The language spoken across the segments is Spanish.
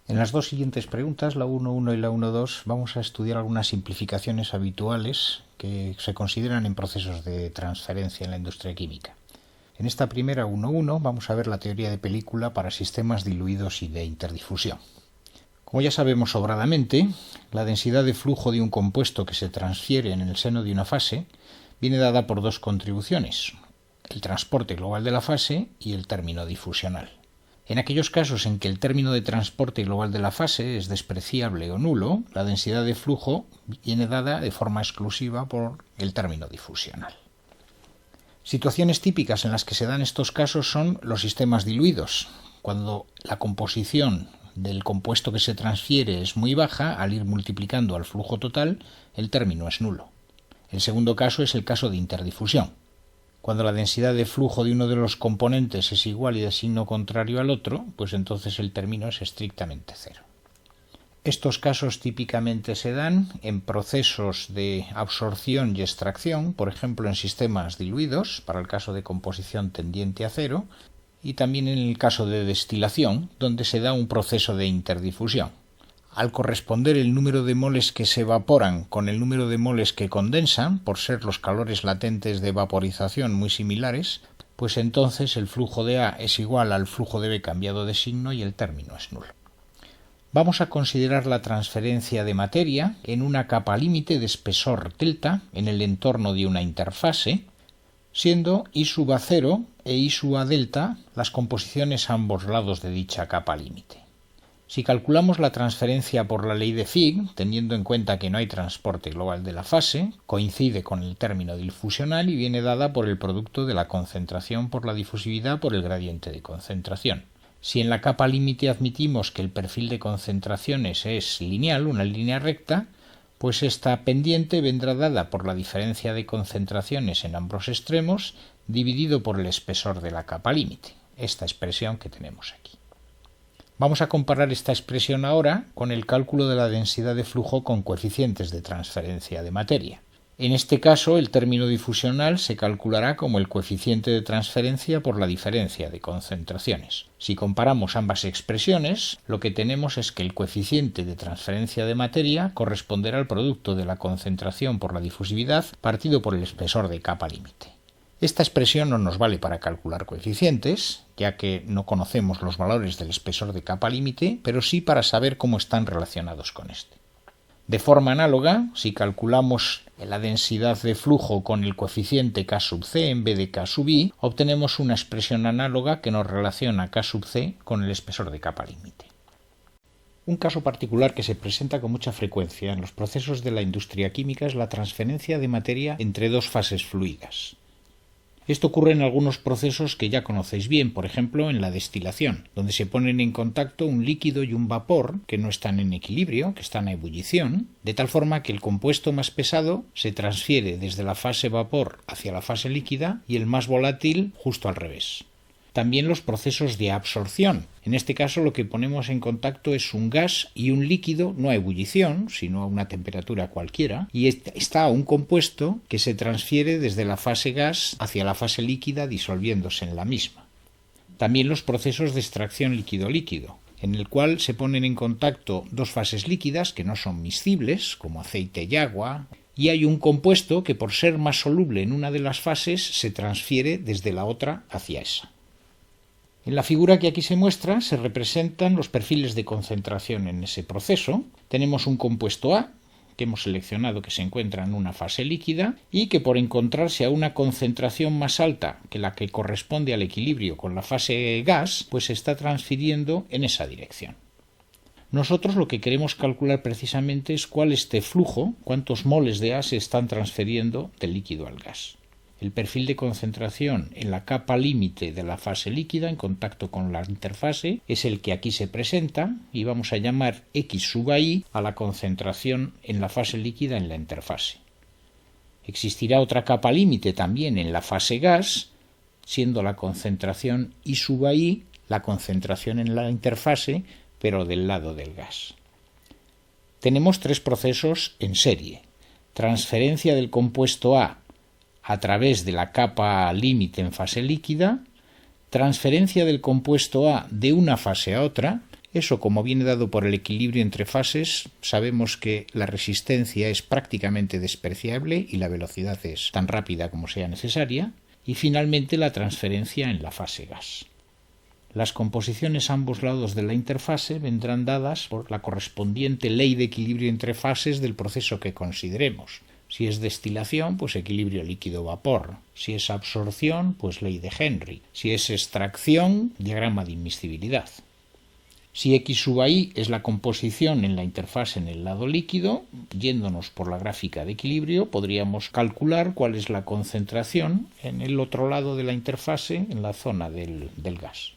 En las dos siguientes preguntas, la 1.1 y la 1.2, vamos a estudiar algunas simplificaciones habituales que se consideran en procesos de transferencia en la industria química. En esta primera 1.1 vamos a ver la teoría de película para sistemas diluidos y de interdifusión. Como ya sabemos sobradamente, la densidad de flujo de un compuesto que se transfiere en el seno de una fase viene dada por dos contribuciones: el transporte global de la fase y el término difusional. En aquellos casos en que el término de transporte global de la fase es despreciable o nulo, la densidad de flujo viene dada de forma exclusiva por el término difusional. Situaciones típicas en las que se dan estos casos son los sistemas diluidos, cuando la composición del compuesto que se transfiere es muy baja. Al ir multiplicando al flujo total, el término es nulo. El segundo caso es el caso de interdifusión, cuando la densidad de flujo de uno de los componentes es igual y de signo contrario al otro, pues entonces el término es estrictamente cero. Estos casos típicamente se dan en procesos de absorción y extracción, por ejemplo en sistemas diluidos, para el caso de composición tendiente a cero, y también en el caso de destilación, donde se da un proceso de interdifusión. Al corresponder el número de moles que se evaporan con el número de moles que condensan, por ser los calores latentes de vaporización muy similares, pues entonces el flujo de A es igual al flujo de B cambiado de signo y el término es nulo. Vamos a considerar la transferencia de materia en una capa límite de espesor delta en el entorno de una interfase, siendo I sub A 0 e I sub A delta las composiciones a ambos lados de dicha capa límite. Si calculamos la transferencia por la ley de Fick, teniendo en cuenta que no hay transporte global de la fase, coincide con el término difusional y viene dada por el producto de la concentración por la difusividad por el gradiente de concentración. Si en la capa límite admitimos que el perfil de concentraciones es lineal, una línea recta, pues esta pendiente vendrá dada por la diferencia de concentraciones en ambos extremos dividido por el espesor de la capa límite, esta expresión que tenemos aquí. Vamos a comparar esta expresión ahora con el cálculo de la densidad de flujo con coeficientes de transferencia de materia. En este caso, el término difusional se calculará como el coeficiente de transferencia por la diferencia de concentraciones. Si comparamos ambas expresiones, lo que tenemos es que el coeficiente de transferencia de materia corresponderá al producto de la concentración por la difusividad partido por el espesor de capa límite. Esta expresión no nos vale para calcular coeficientes, ya que no conocemos los valores del espesor de capa límite, pero sí para saber cómo están relacionados con este. De forma análoga, si calculamos la densidad de flujo con el coeficiente K sub C en vez de K sub I, obtenemos una expresión análoga que nos relaciona K sub C con el espesor de capa límite. Un caso particular que se presenta con mucha frecuencia en los procesos de la industria química es la transferencia de materia entre dos fases fluidas. Esto ocurre en algunos procesos que ya conocéis bien, por ejemplo en la destilación, donde se ponen en contacto un líquido y un vapor que no están en equilibrio, que están a ebullición, de tal forma que el compuesto más pesado se transfiere desde la fase vapor hacia la fase líquida y el más volátil justo al revés. También los procesos de absorción. En este caso lo que ponemos en contacto es un gas y un líquido, no a ebullición, sino a una temperatura cualquiera, y está un compuesto que se transfiere desde la fase gas hacia la fase líquida disolviéndose en la misma. También los procesos de extracción líquido-líquido, en el cual se ponen en contacto dos fases líquidas que no son miscibles, como aceite y agua, y hay un compuesto que por ser más soluble en una de las fases se transfiere desde la otra hacia esa. En la figura que aquí se muestra se representan los perfiles de concentración en ese proceso. Tenemos un compuesto A, que hemos seleccionado que se encuentra en una fase líquida y que por encontrarse a una concentración más alta que la que corresponde al equilibrio con la fase gas, pues se está transfiriendo en esa dirección. Nosotros lo que queremos calcular precisamente es cuál es este flujo, cuántos moles de A se están transfiriendo del líquido al gas. El perfil de concentración en la capa límite de la fase líquida en contacto con la interfase es el que aquí se presenta y vamos a llamar X sub I a la concentración en la fase líquida en la interfase. Existirá otra capa límite también en la fase gas, siendo la concentración I sub I la concentración en la interfase, pero del lado del gas. Tenemos tres procesos en serie: transferencia del compuesto A través de la capa límite en fase líquida, transferencia del compuesto A de una fase a otra, Eso, como viene dado por el equilibrio entre fases, sabemos que la resistencia es prácticamente despreciable y la velocidad es tan rápida como sea necesaria. Y finalmente la transferencia en la fase gas. Las composiciones a ambos lados de la interfase vendrán dadas por la correspondiente ley de equilibrio entre fases del proceso que consideremos. Si es destilación, pues equilibrio líquido-vapor. Si es absorción, pues ley de Henry. Si es extracción, diagrama de inmiscibilidad. Si X sub I es la composición en la interfase en el lado líquido, yéndonos por la gráfica de equilibrio, podríamos calcular cuál es la concentración en el otro lado de la interfase, en la zona del gas.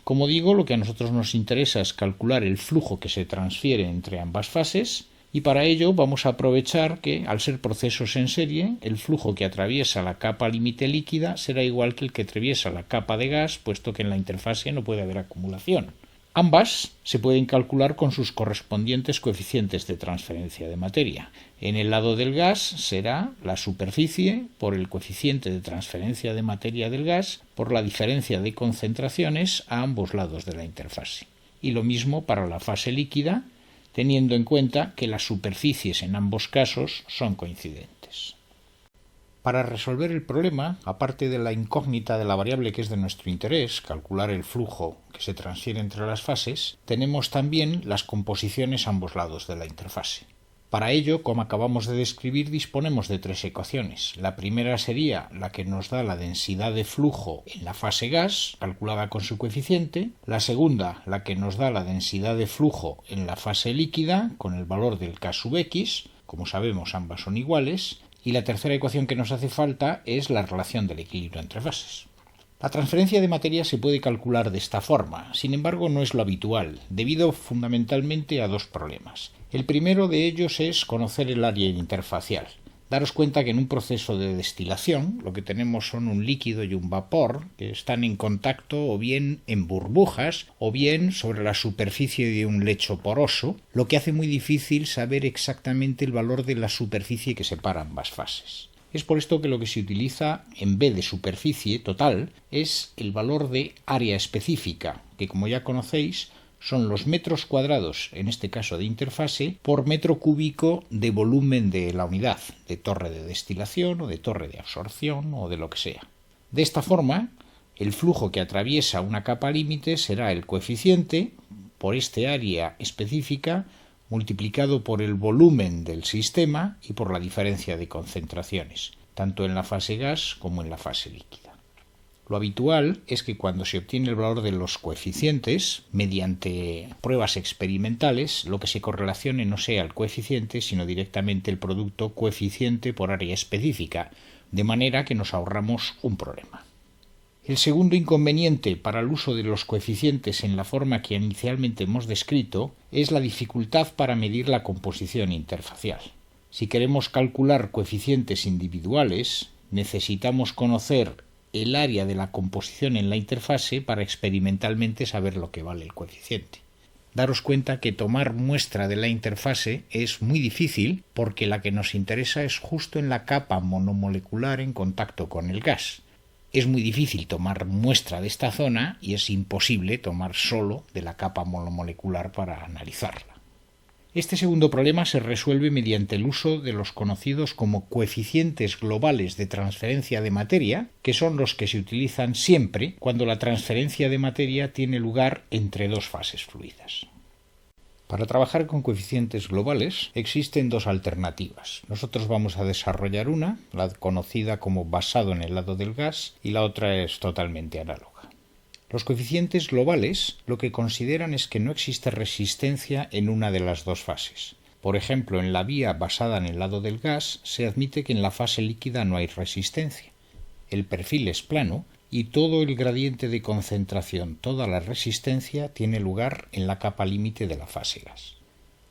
Como digo, lo que a nosotros nos interesa es calcular el flujo que se transfiere entre ambas fases, y para ello vamos a aprovechar que, al ser procesos en serie, el flujo que atraviesa la capa límite líquida será igual que el que atraviesa la capa de gas, puesto que en la interfase no puede haber acumulación. Ambas se pueden calcular con sus correspondientes coeficientes de transferencia de materia. En el lado del gas será la superficie por el coeficiente de transferencia de materia del gas por la diferencia de concentraciones a ambos lados de la interfase. Y lo mismo para la fase líquida, teniendo en cuenta que las superficies en ambos casos son coincidentes. Para resolver el problema, aparte de la incógnita de la variable que es de nuestro interés, calcular el flujo que se transfiere entre las fases, tenemos también las composiciones a ambos lados de la interfase. Para ello, como acabamos de describir, disponemos de tres ecuaciones. La primera sería la que nos da la densidad de flujo en la fase gas, calculada con su coeficiente. La segunda, la que nos da la densidad de flujo en la fase líquida, con el valor del K sub X. Como sabemos, ambas son iguales. Y la tercera ecuación que nos hace falta es la relación del equilibrio entre fases. La transferencia de materia se puede calcular de esta forma, sin embargo no es lo habitual, debido fundamentalmente a dos problemas. El primero de ellos es conocer el área interfacial. Daros cuenta que en un proceso de destilación lo que tenemos son un líquido y un vapor que están en contacto o bien en burbujas o bien sobre la superficie de un lecho poroso, lo que hace muy difícil saber exactamente el valor de la superficie que separa ambas fases. Es por esto que lo que se utiliza en vez de superficie total es el valor de área específica, que como ya conocéis son los metros cuadrados, en este caso de interfase, por metro cúbico de volumen de la unidad, de torre de destilación o de torre de absorción o de lo que sea. De esta forma, el flujo que atraviesa una capa límite será el coeficiente por este área específica multiplicado por el volumen del sistema y por la diferencia de concentraciones, tanto en la fase gas como en la fase líquida. Lo habitual es que cuando se obtiene el valor de los coeficientes, mediante pruebas experimentales, lo que se correlacione no sea el coeficiente, sino directamente el producto coeficiente por área específica, de manera que nos ahorramos un problema. El segundo inconveniente para el uso de los coeficientes en la forma que inicialmente hemos descrito es la dificultad para medir la composición interfacial. Si queremos calcular coeficientes individuales, necesitamos conocer el área de la composición en la interfase para experimentalmente saber lo que vale el coeficiente. Daros cuenta que tomar muestra de la interfase es muy difícil porque la que nos interesa es justo en la capa monomolecular en contacto con el gas. Es muy difícil tomar muestra de esta zona y es imposible tomar solo de la capa monomolecular para analizarla. Este segundo problema se resuelve mediante el uso de los conocidos como coeficientes globales de transferencia de materia, que son los que se utilizan siempre cuando la transferencia de materia tiene lugar entre dos fases fluidas. Para trabajar con coeficientes globales existen dos alternativas. Nosotros vamos a desarrollar una, la conocida como basado en el lado del gas, y la otra es totalmente análoga. Los coeficientes globales lo que consideran es que no existe resistencia en una de las dos fases. Por ejemplo, en la vía basada en el lado del gas se admite que en la fase líquida no hay resistencia. El perfil es plano y todo el gradiente de concentración, toda la resistencia, tiene lugar en la capa límite de la fase gas.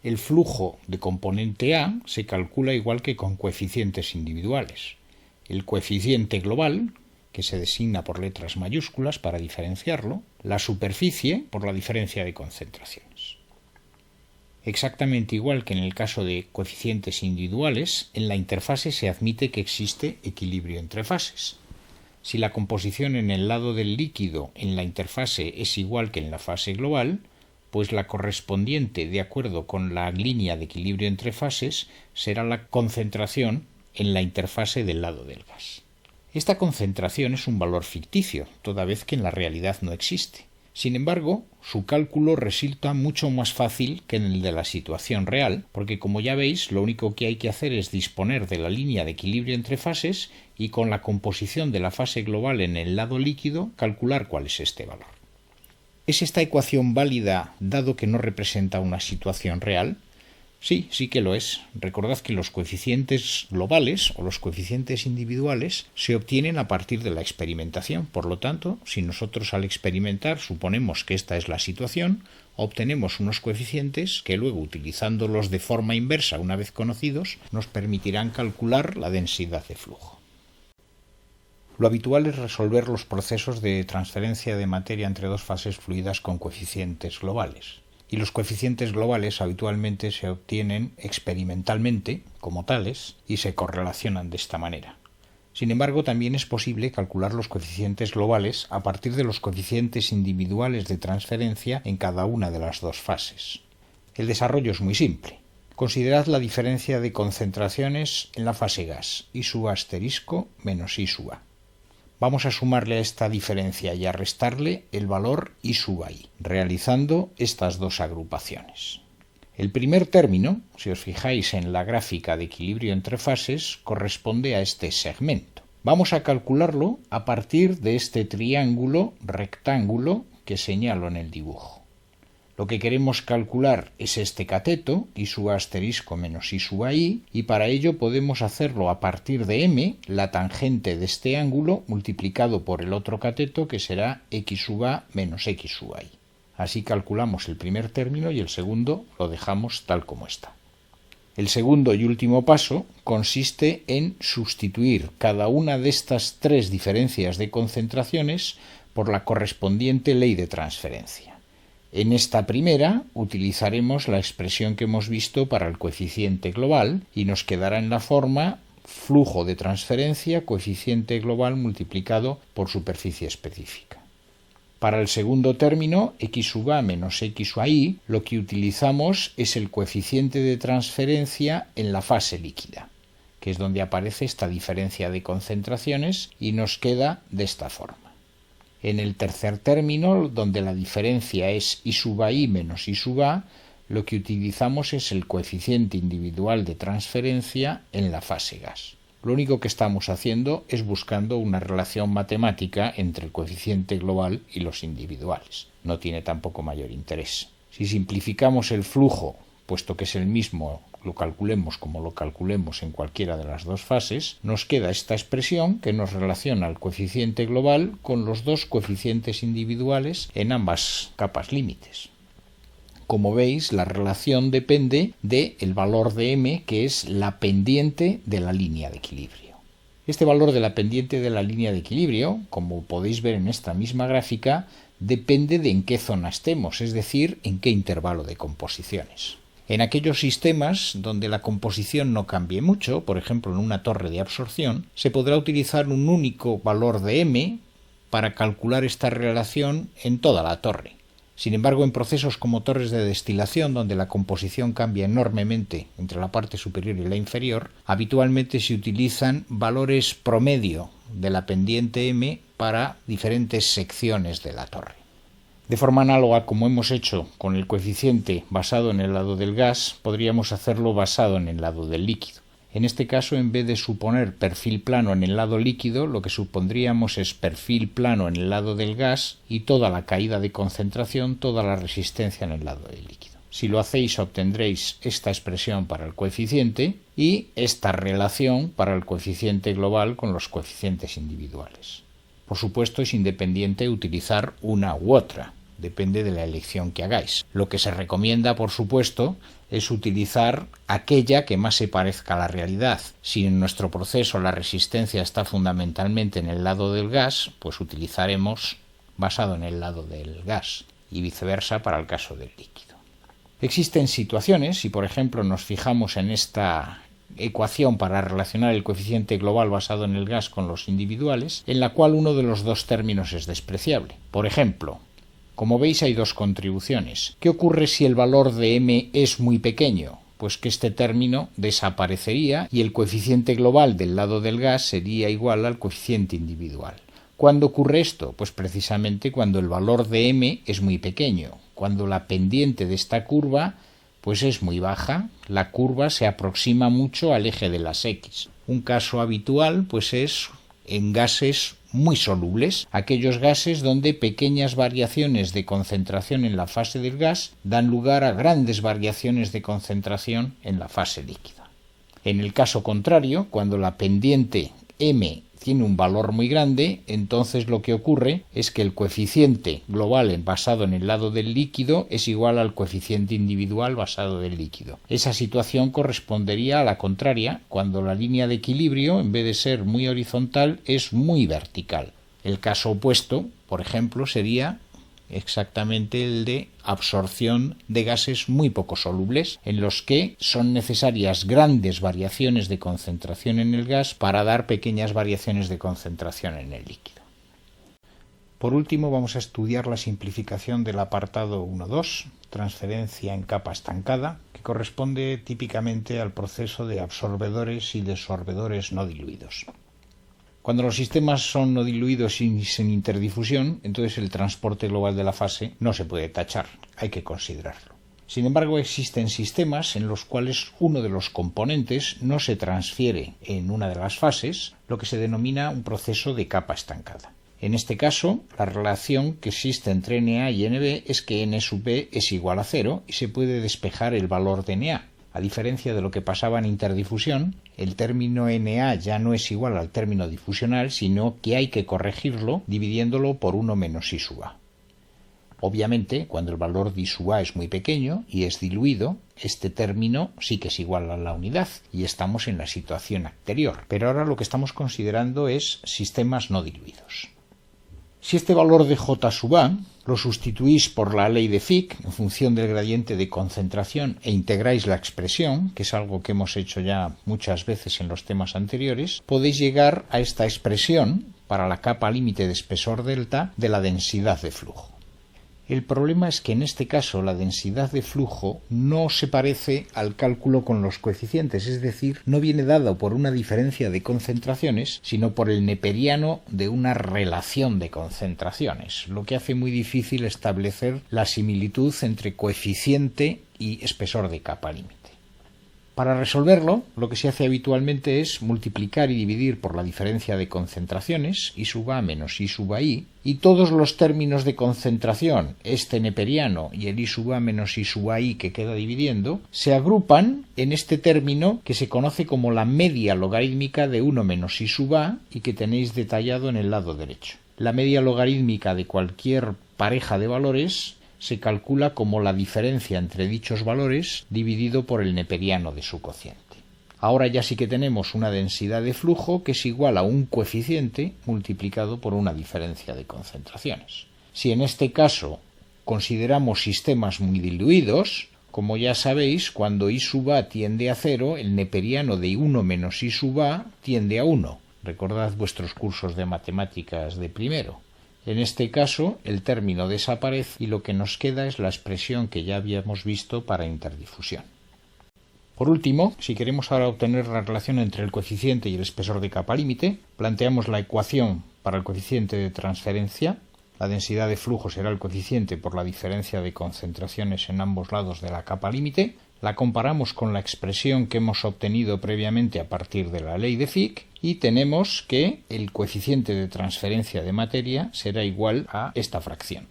El flujo de componente A se calcula igual que con coeficientes individuales. El coeficiente global, que se designa por letras mayúsculas para diferenciarlo, la superficie por la diferencia de concentraciones. Exactamente igual que en el caso de coeficientes individuales, en la interfase se admite que existe equilibrio entre fases. Si la composición en el lado del líquido en la interfase es igual que en la fase global, pues la correspondiente, de acuerdo con la línea de equilibrio entre fases, será la concentración en la interfase del lado del gas. Esta concentración es un valor ficticio, toda vez que en la realidad no existe. Sin embargo, su cálculo resulta mucho más fácil que en el de la situación real, porque como ya veis, lo único que hay que hacer es disponer de la línea de equilibrio entre fases y con la composición de la fase global en el lado líquido calcular cuál es este valor. ¿Es esta ecuación válida dado que no representa una situación real? Sí, sí que lo es. Recordad que los coeficientes globales o los coeficientes individuales se obtienen a partir de la experimentación. Por lo tanto, si nosotros al experimentar suponemos que esta es la situación, obtenemos unos coeficientes que luego, utilizándolos de forma inversa una vez conocidos, nos permitirán calcular la densidad de flujo. Lo habitual es resolver los procesos de transferencia de materia entre dos fases fluidas con coeficientes globales. Y los coeficientes globales habitualmente se obtienen experimentalmente, como tales, y se correlacionan de esta manera. Sin embargo, también es posible calcular los coeficientes globales a partir de los coeficientes individuales de transferencia en cada una de las dos fases. El desarrollo es muy simple. Considerad la diferencia de concentraciones en la fase gas, I sub A asterisco menos I sub A. Vamos a sumarle a esta diferencia y a restarle el valor I sub I, realizando estas dos agrupaciones. El primer término, si os fijáis en la gráfica de equilibrio entre fases, corresponde a este segmento. Vamos a calcularlo a partir de este triángulo rectángulo que señalo en el dibujo. Lo que queremos calcular es este cateto, I sub A asterisco menos I sub I, y para ello podemos hacerlo a partir de M, la tangente de este ángulo, multiplicado por el otro cateto, que será X sub A menos X sub I. Así calculamos el primer término y el segundo lo dejamos tal como está. El segundo y último paso consiste en sustituir cada una de estas tres diferencias de concentraciones por la correspondiente ley de transferencia. En esta primera utilizaremos la expresión que hemos visto para el coeficiente global y nos quedará en la forma flujo de transferencia coeficiente global multiplicado por superficie específica. Para el segundo término, X sub A menos X sub I, lo que utilizamos es el coeficiente de transferencia en la fase líquida, que es donde aparece esta diferencia de concentraciones y nos queda de esta forma. En el tercer término, donde la diferencia es I sub I menos I sub A, lo que utilizamos es el coeficiente individual de transferencia en la fase gas. Lo único que estamos haciendo es buscando una relación matemática entre el coeficiente global y los individuales. No tiene tampoco mayor interés. Si simplificamos el flujo, puesto que es el mismo, lo calculemos como lo calculemos en cualquiera de las dos fases, nos queda esta expresión que nos relaciona el coeficiente global con los dos coeficientes individuales en ambas capas límites. Como veis, la relación depende del valor de m, que es la pendiente de la línea de equilibrio. Este valor de la pendiente de la línea de equilibrio, como podéis ver en esta misma gráfica, depende de en qué zona estemos, es decir, en qué intervalo de composiciones. En aquellos sistemas donde la composición no cambie mucho, por ejemplo en una torre de absorción, se podrá utilizar un único valor de m para calcular esta relación en toda la torre. Sin embargo, en procesos como torres de destilación, donde la composición cambia enormemente entre la parte superior y la inferior, habitualmente se utilizan valores promedio de la pendiente m para diferentes secciones de la torre. De forma análoga, como hemos hecho con el coeficiente basado en el lado del gas, podríamos hacerlo basado en el lado del líquido. En este caso, en vez de suponer perfil plano en el lado líquido, lo que supondríamos es perfil plano en el lado del gas y toda la caída de concentración, toda la resistencia en el lado del líquido. Si lo hacéis, obtendréis esta expresión para el coeficiente y esta relación para el coeficiente global con los coeficientes individuales. Por supuesto, es independiente utilizar una u otra. Depende de la elección que hagáis. Lo que se recomienda, por supuesto, es utilizar aquella que más se parezca a la realidad. Si en nuestro proceso la resistencia está fundamentalmente en el lado del gas, pues utilizaremos basado en el lado del gas y viceversa para el caso del líquido. Existen situaciones, si por ejemplo nos fijamos en esta ecuación para relacionar el coeficiente global basado en el gas con los individuales, en la cual uno de los dos términos es despreciable. Por ejemplo, Como veis, hay dos contribuciones. ¿Qué ocurre si el valor de m es muy pequeño? Pues que este término desaparecería y el coeficiente global del lado del gas sería igual al coeficiente individual. ¿Cuándo ocurre esto? Pues precisamente cuando el valor de m es muy pequeño, cuando la pendiente de esta curva pues es muy baja, la curva se aproxima mucho al eje de las x. Un caso habitual pues es en gases muy solubles, aquellos gases donde pequeñas variaciones de concentración en la fase del gas dan lugar a grandes variaciones de concentración en la fase líquida. En el caso contrario, cuando la pendiente m tiene un valor muy grande, entonces lo que ocurre es que el coeficiente global basado en el lado del líquido es igual al coeficiente individual basado del líquido. Esa situación correspondería a la contraria, cuando la línea de equilibrio, en vez de ser muy horizontal, es muy vertical. El caso opuesto, por ejemplo, sería exactamente el de absorción de gases muy poco solubles, en los que son necesarias grandes variaciones de concentración en el gas para dar pequeñas variaciones de concentración en el líquido. Por último, vamos a estudiar la simplificación del apartado 1.2, transferencia en capa estancada, que corresponde típicamente al proceso de absorbedores y desorbedores no diluidos. Cuando los sistemas son no diluidos y sin interdifusión, entonces el transporte global de la fase no se puede tachar, hay que considerarlo. Sin embargo, existen sistemas en los cuales uno de los componentes no se transfiere en una de las fases, lo que se denomina un proceso de capa estancada. En este caso, la relación que existe entre Na y Nb es que N sub B es igual a 0 y se puede despejar el valor de Na. A diferencia de lo que pasaba en interdifusión, el término Na ya no es igual al término difusional, sino que hay que corregirlo dividiéndolo por 1 menos I sub A. Obviamente, cuando el valor de I sub A es muy pequeño y es diluido, este término sí que es igual a la unidad y estamos en la situación anterior. Pero ahora lo que estamos considerando es sistemas no diluidos. Si este valor de J sub A lo sustituís por la ley de Fick en función del gradiente de concentración e integráis la expresión, que es algo que hemos hecho ya muchas veces en los temas anteriores, podéis llegar a esta expresión para la capa límite de espesor delta de la densidad de flujo. El problema es que en este caso la densidad de flujo no se parece al cálculo con los coeficientes, es decir, no viene dado por una diferencia de concentraciones, sino por el neperiano de una relación de concentraciones, lo que hace muy difícil establecer la similitud entre coeficiente y espesor de capa límite. Para resolverlo, lo que se hace habitualmente es multiplicar y dividir por la diferencia de concentraciones, I sub A menos I sub I, y todos los términos de concentración, este neperiano y el I sub A menos I sub I que queda dividiendo, se agrupan en este término que se conoce como la media logarítmica de 1 menos I sub A y que tenéis detallado en el lado derecho. La media logarítmica de cualquier pareja de valores se calcula como la diferencia entre dichos valores dividido por el neperiano de su cociente. Ahora ya sí que tenemos una densidad de flujo que es igual a un coeficiente multiplicado por una diferencia de concentraciones. Si en este caso consideramos sistemas muy diluidos, como ya sabéis, cuando I sub A tiende a 0, el neperiano de 1 menos I sub A tiende a 1. Recordad vuestros cursos de matemáticas de primero. En este caso, el término desaparece y lo que nos queda es la expresión que ya habíamos visto para interdifusión. Por último, si queremos ahora obtener la relación entre el coeficiente y el espesor de capa límite, planteamos la ecuación para el coeficiente de transferencia. La densidad de flujo será el coeficiente por la diferencia de concentraciones en ambos lados de la capa límite. La comparamos con la expresión que hemos obtenido previamente a partir de la ley de Fick y tenemos que el coeficiente de transferencia de materia será igual a esta fracción.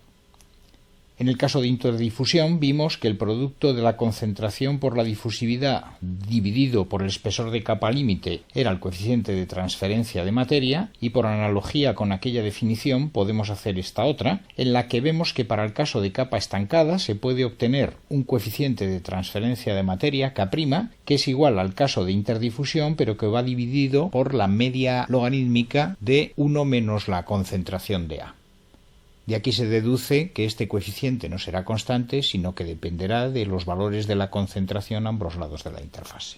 En el caso de interdifusión vimos que el producto de la concentración por la difusividad dividido por el espesor de capa límite era el coeficiente de transferencia de materia y por analogía con aquella definición podemos hacer esta otra en la que vemos que para el caso de capa estancada se puede obtener un coeficiente de transferencia de materia K' que es igual al caso de interdifusión pero que va dividido por la media logarítmica de 1 menos la concentración de A. De aquí se deduce que este coeficiente no será constante, sino que dependerá de los valores de la concentración a ambos lados de la interfase.